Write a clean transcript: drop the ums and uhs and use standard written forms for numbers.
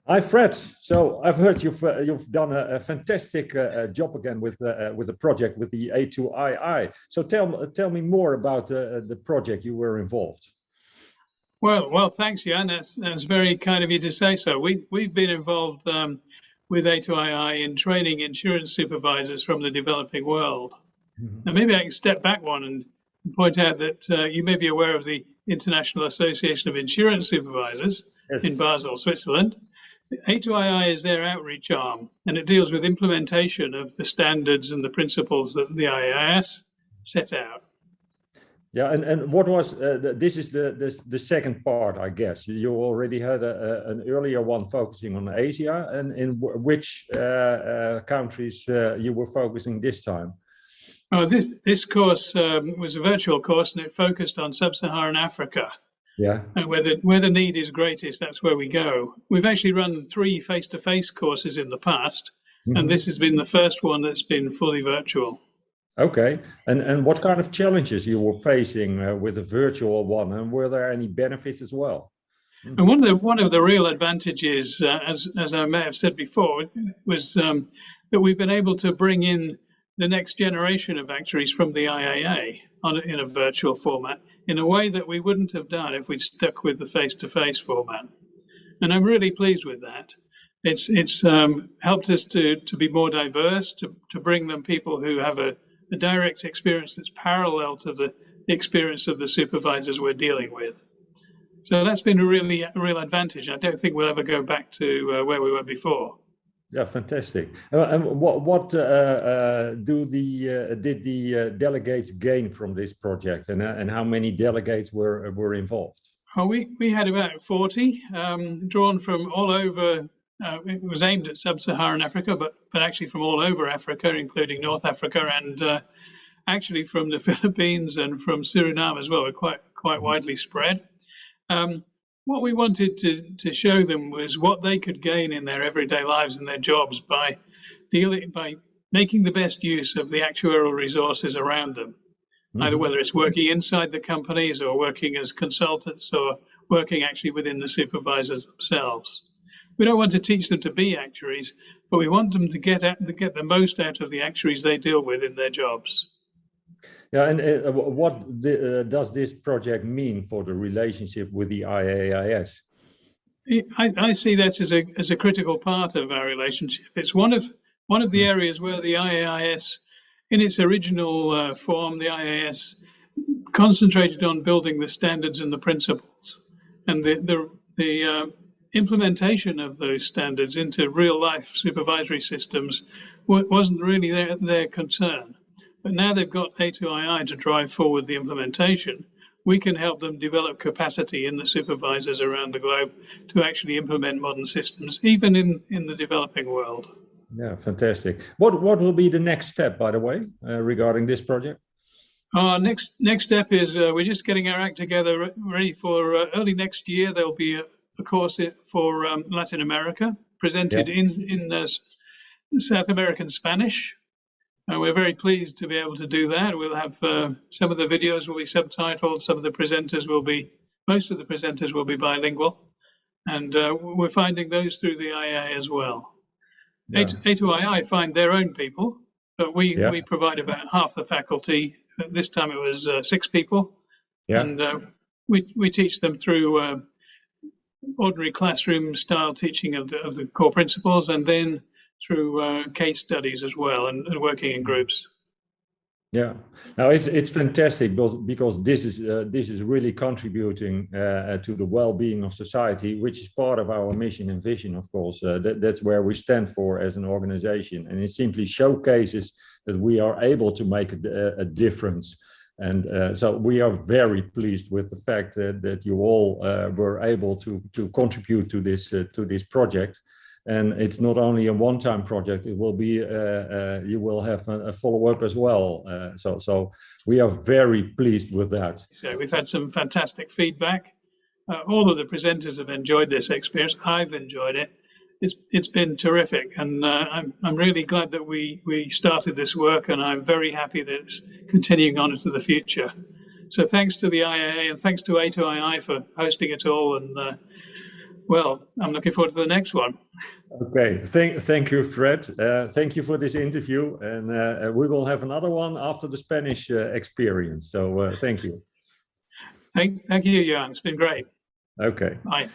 Hi, Fred. So I've heard you've done a fantastic job again with the project with the A2II. So tell me more about the project you were involved. Well, thanks, Jan. That's very kind of you to say so. We've been involved with A2II in training insurance supervisors from the developing world. Mhm. Now, maybe I can step back one and point out that you may be aware of the International Association of Insurance Supervisors in Yes. Basel, Switzerland. A2II is their outreach arm, and it deals with implementation of the standards and the principles that the IAS set out. Yeah, and what was this is the second part, I guess. You already had an earlier one focusing on Asia, and in which countries you were focusing this time? Oh, this course was a virtual course, and it focused on sub-Saharan Africa. Yeah. And where the need is greatest, that's where we go. We've actually run 3 face-to-face courses in the past, and Mhm. this has been the first one that's been fully virtual. Okay, and what kind of challenges you were facing with the virtual one, and were there any benefits as well? Mm. And one of the real advantages, as I may have said before, was that we've been able to bring in the next generation of actuaries from the IAA in a virtual format in a way that we wouldn't have done if we'd stuck with the face-to-face format. And I'm really pleased with that. It's helped us to be more diverse, to bring them people who have a direct experience that's parallel to the experience of the supervisors we're dealing with. So that's been a real advantage. I don't think we'll ever go back to where we were before. Yeah, fantastic. And what did the delegates gain from this project, and how many delegates were involved? Oh, we had about 40 drawn from all over. It was aimed at sub-Saharan Africa, but actually from all over Africa, including North Africa, and actually from the Philippines and from Suriname as well. We're quite widely spread. What we wanted to show them was what they could gain in their everyday lives and their jobs by making the best use of the actuarial resources around them, either whether it's working inside the companies or working as consultants or working actually within the supervisors themselves. We don't want to teach them to be actuaries, but we want them to get the most out of the actuaries they deal with in their jobs. Yeah, and what does this project mean for the relationship with the IAIS? I see that as a critical part of our relationship. It's one of the areas where the IAIS, in its original form, the IAS concentrated on building the standards and the principles, and the implementation of those standards into real life supervisory systems wasn't really their concern. But now they've got A2II to drive forward the implementation. We can help them develop capacity in the supervisors around the globe to actually implement modern systems, even in the developing world. Yeah, fantastic. What will be the next step, by the way, regarding this project? Our next step is we're just getting our act together, ready for early next year. There'll be a course for Latin America presented in South American Spanish. We're very pleased to be able to do that. We'll have some of the videos will be subtitled. Most of the presenters will be bilingual, and we're finding those through the IA as well. Yeah. A2II find their own people, but we provide about half the faculty. This time it was 6 people, and we teach them through ordinary classroom style teaching of the core principles, and then through case studies as well, and working in groups. Yeah, now it's fantastic because this is really contributing to the well-being of society, which is part of our mission and vision. Of course, that's where we stand for as an organization, and it simply showcases that we are able to make a difference. And so we are very pleased with the fact that you all were able to contribute to this project. And it's not only a one-time project; it will be. You will have a follow-up as well. So we are very pleased with that. So we've had some fantastic feedback. All of the presenters have enjoyed this experience. I've enjoyed it. It's been terrific, and I'm really glad that we started this work, and I'm very happy that it's continuing on into the future. So thanks to the IAA and thanks to A2II for hosting it all, and Well, I'm looking forward to the next one. Okay, thank you, Fred. Thank you for this interview, and we will have another one after the Spanish experience. So thank you. Thank you, Jan. It's been great. Okay. Bye.